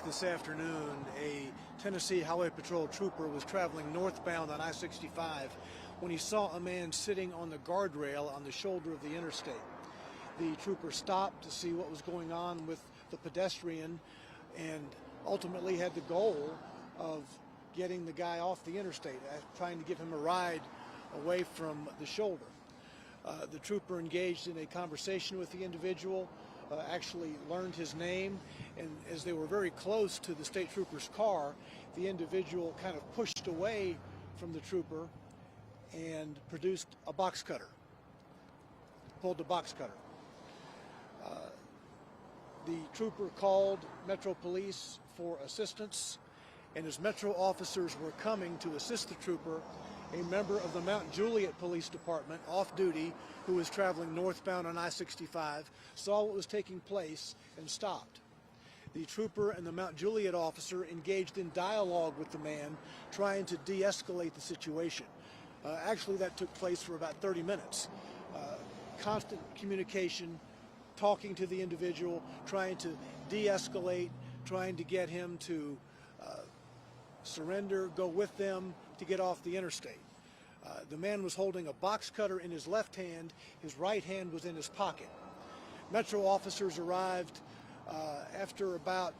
this afternoon, a Tennessee Highway Patrol trooper was traveling northbound on I-65 when he saw a man sitting on the guardrail on the shoulder of the interstate. The trooper stopped to see what was going on with the pedestrian and ultimately had the goal of getting the guy off the interstate, trying to give him a ride away from the shoulder. The trooper engaged in a conversation with the individual, actually learned his name, and as they were very close to the state trooper's car, the individual kind of pushed away from the trooper and produced a box cutter, pulled the box cutter. The trooper called Metro Police for assistance, and as Metro officers were coming to assist the trooper, a member of the Mount Juliet Police Department, off duty, who was traveling northbound on I-65, saw what was taking place and stopped. The trooper and the Mount Juliet officer engaged in dialogue with the man, trying to de-escalate the situation. Actually, that took place for about 30 minutes. Constant communication, talking to the individual, trying to de-escalate, trying to get him to surrender, go with them to get off the interstate. The man was holding a box cutter in his left hand. His right hand was in his pocket. Metro officers arrived after about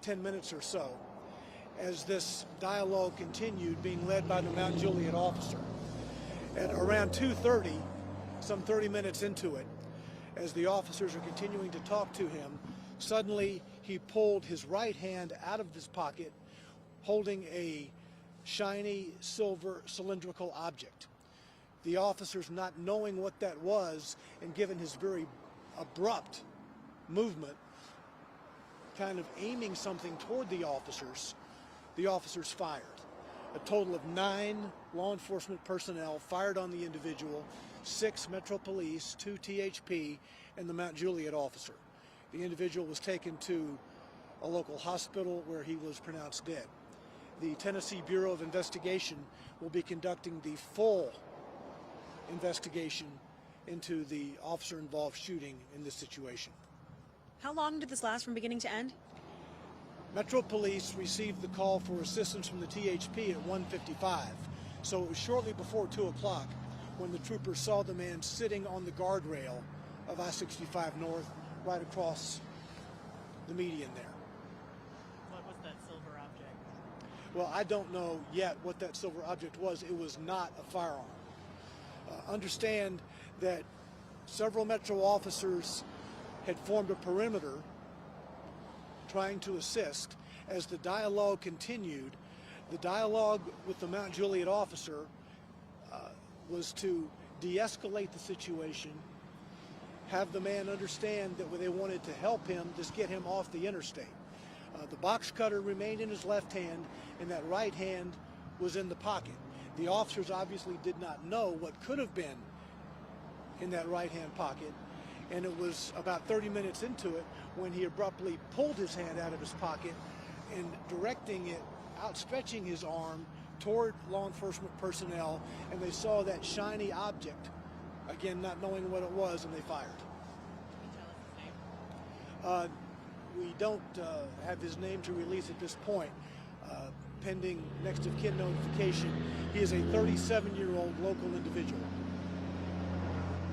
10 minutes or so as this dialogue continued, being led by the Mount Juliet officer. At around 2:30, some 30 minutes into it, as the officers are continuing to talk to him, suddenly he pulled his right hand out of his pocket, holding a shiny silver cylindrical object. The officers, not knowing what that was, and given his very abrupt movement, kind of aiming something toward the officers fired. A total of 9 law enforcement personnel fired on the individual, 6 Metro Police, 2 THP, and the Mount Juliet officer. The individual was taken to a local hospital where he was pronounced dead. The Tennessee Bureau of Investigation will be conducting the full investigation into the officer-involved shooting in this situation. How long did this last from beginning to end? Metro Police received the call for assistance from the THP at 1:55, so it was shortly before 2 o'clock when the troopers saw the man sitting on the guardrail of I-65 North, right across the median there. What was that silver object? Well, I don't know yet what that silver object was. It was not a firearm. Understand that several Metro officers had formed a perimeter trying to assist. As the dialogue continued, the dialogue with the Mount Juliet officer was to de-escalate the situation, have the man understand that they wanted to help him, just get him off the interstate. The box cutter remained in his left hand, and that right hand was in the pocket. The officers obviously did not know what could have been in that right hand pocket, and it was about 30 minutes into it when he abruptly pulled his hand out of his pocket and directing it, outstretching his arm toward law enforcement personnel, and they saw that shiny object, again not knowing what it was, and they fired. Can you tell us his name? We don't have his name to release at this point, pending next of kin notification. He is a 37-year-old local individual.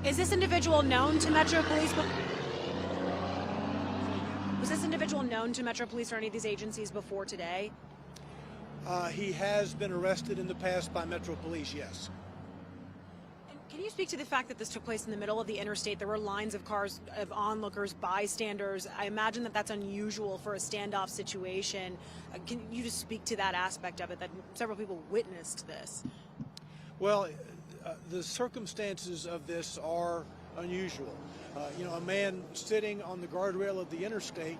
Is this individual known to Metro Police? Was this individual known to Metro Police or any of these agencies before today? He has been arrested in the past by Metro Police, yes. And can you speak to the fact that this took place in the middle of the interstate? There were lines of cars, of onlookers, bystanders. I imagine that that's unusual for a standoff situation. Can you just speak to that aspect of it, that several people witnessed this? Well, the circumstances of this are unusual. A man sitting on the guardrail of the interstate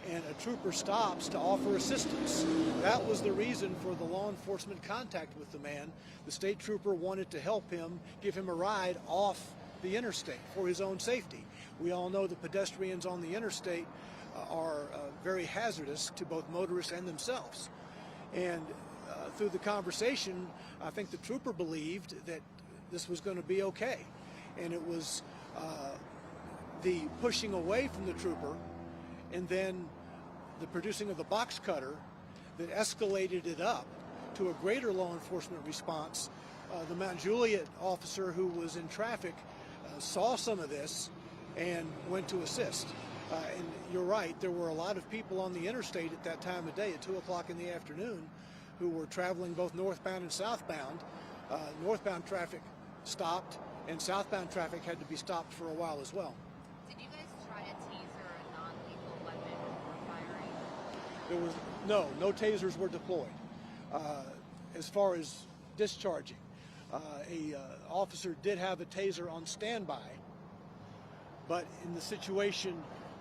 and a trooper stops to offer assistance. That was the reason for the law enforcement contact with the man. The state trooper wanted to help him, give him a ride off the interstate for his own safety. We all know the pedestrians on the interstate are very hazardous to both motorists and themselves. And through the conversation, I think the trooper believed that this was going to be okay. And it was the pushing away from the trooper and then the producing of the box cutter that escalated it up to a greater law enforcement response. The Mount Juliet officer who was in traffic saw some of this and went to assist. And you're right, there were a lot of people on the interstate at that time of day at 2 o'clock in the afternoon who were traveling both northbound and southbound. Northbound traffic stopped, and southbound traffic had to be stopped for a while as well. Did you guys try to taser a non-lethal weapon before firing? There was no tasers were deployed. As far as discharging, a officer did have a taser on standby, but in the situation,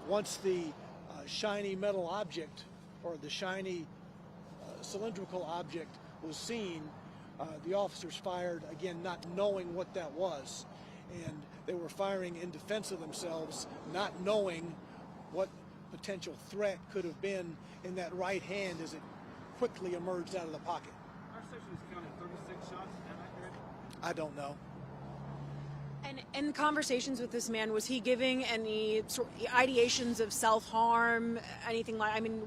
once the shiny metal object or the shiny cylindrical object was seen, the officers fired, again, not knowing what that was, and they were firing in defense of themselves, not knowing what potential threat could have been in that right hand as it quickly emerged out of the pocket. Our section is counting 36 shots. Is that accurate? I don't know. And in conversations with this man, was he giving any sort ideations of self-harm, anything like? I mean,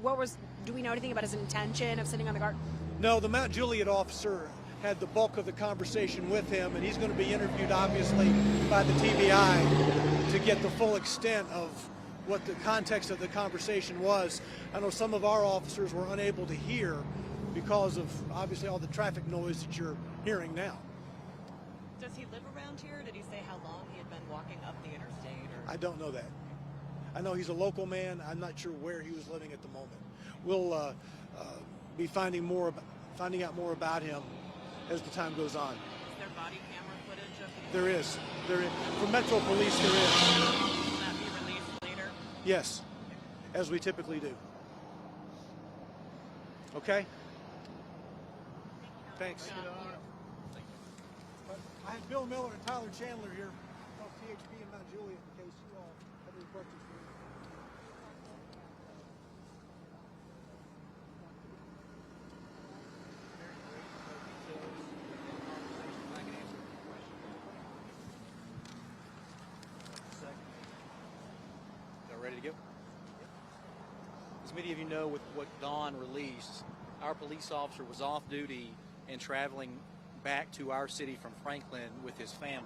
do we know anything about his intention of sitting on the guard? No, the Mount Juliet officer had the bulk of the conversation with him, and he's going to be interviewed, obviously, by the TBI to get the full extent of what the context of the conversation was. I know some of our officers were unable to hear because of, obviously, all the traffic noise that you're hearing now. Does he live around here? Did he say how long he had been walking up the interstate? Or? I don't know that. I know he's a local man. I'm not sure where he was living at the moment. We'll be finding out more about him as the time goes on. Is there body camera footage of him? There is. For Metro Police, there is. Will that be released later? Yes, as we typically do. Okay? Thanks. I have Bill Miller and Tyler Chandler here of THP and Mount Juliet in case you all have any questions for me. Y'all ready to go? As many of you know, with what Dawn released, our police officer was off duty and traveling back to our city from Franklin with his family.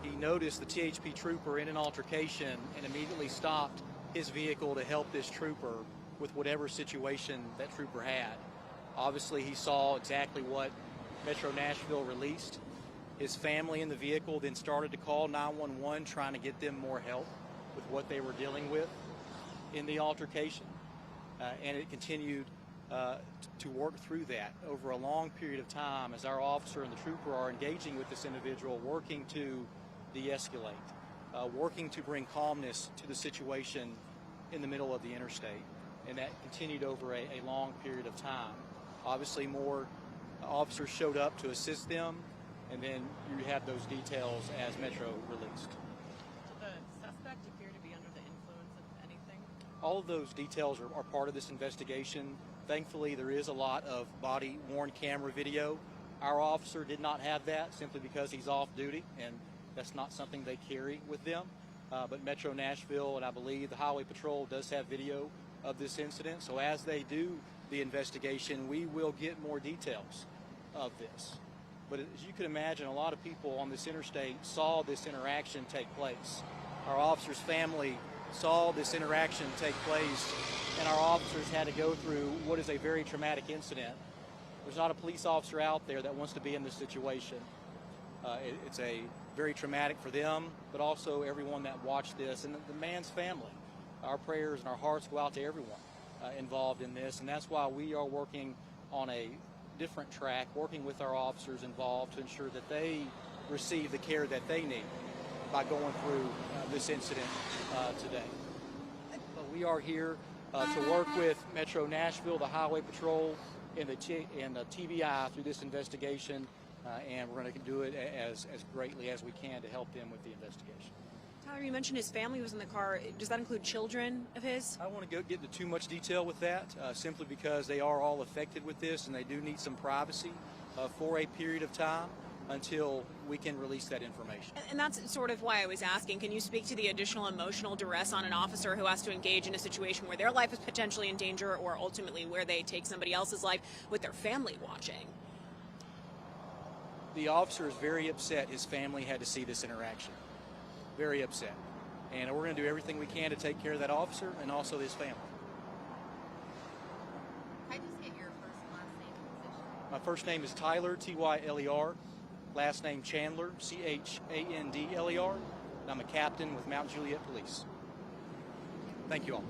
He noticed the THP trooper in an altercation and immediately stopped his vehicle to help this trooper with whatever situation that trooper had. Obviously, he saw exactly what Metro Nashville released. His family in the vehicle then started to call 911, trying to get them more help with what they were dealing with in the altercation. And it continued to work through that over a long period of time as our officer and the trooper are engaging with this individual, working to de-escalate, working to bring calmness to the situation in the middle of the interstate. And that continued over a long period of time. Obviously, more officers showed up to assist them, and then you have those details as Metro released. Did the suspect appear to be under the influence of anything? All of those details are part of this investigation. Thankfully, there is a lot of body-worn camera video. Our officer did not have that simply because he's off duty, and that's not something they carry with them. But Metro Nashville, and I believe the Highway Patrol, does have video of this incident. So as they do the investigation, we will get more details of this. But as you can imagine, a lot of people on this interstate saw this interaction take place. Our officer's family saw this interaction take place, and our officers had to go through what is a very traumatic incident. There's not a police officer out there that wants to be in this situation. It's a very traumatic for them, but also everyone that watched this, and the man's family. Our prayers and our hearts go out to everyone involved in this, and that's why we are working on a different track, working with our officers involved to ensure that they receive the care that they need by going through this incident today. But we are here to work with Metro Nashville, the Highway Patrol, and the TBI through this investigation, and we're going to do it as greatly as we can to help them with the investigation. Tyler, you mentioned his family was in the car. Does that include children of his? I don't want to get into too much detail with that, simply because they are all affected with this, and they do need some privacy for a period of time. until we can release that information. And that's sort of why I was asking, can you speak to the additional emotional duress on an officer who has to engage in a situation where their life is potentially in danger, or ultimately where they take somebody else's life with their family watching? The officer is very upset his family had to see this interaction. Very upset. And we're going to do everything we can to take care of that officer and also his family. Can I just get your first and last name and position? My first name is Tyler, Tyler. Last name Chandler, Chandler. And I'm a captain with Mount Juliet Police. Thank you all.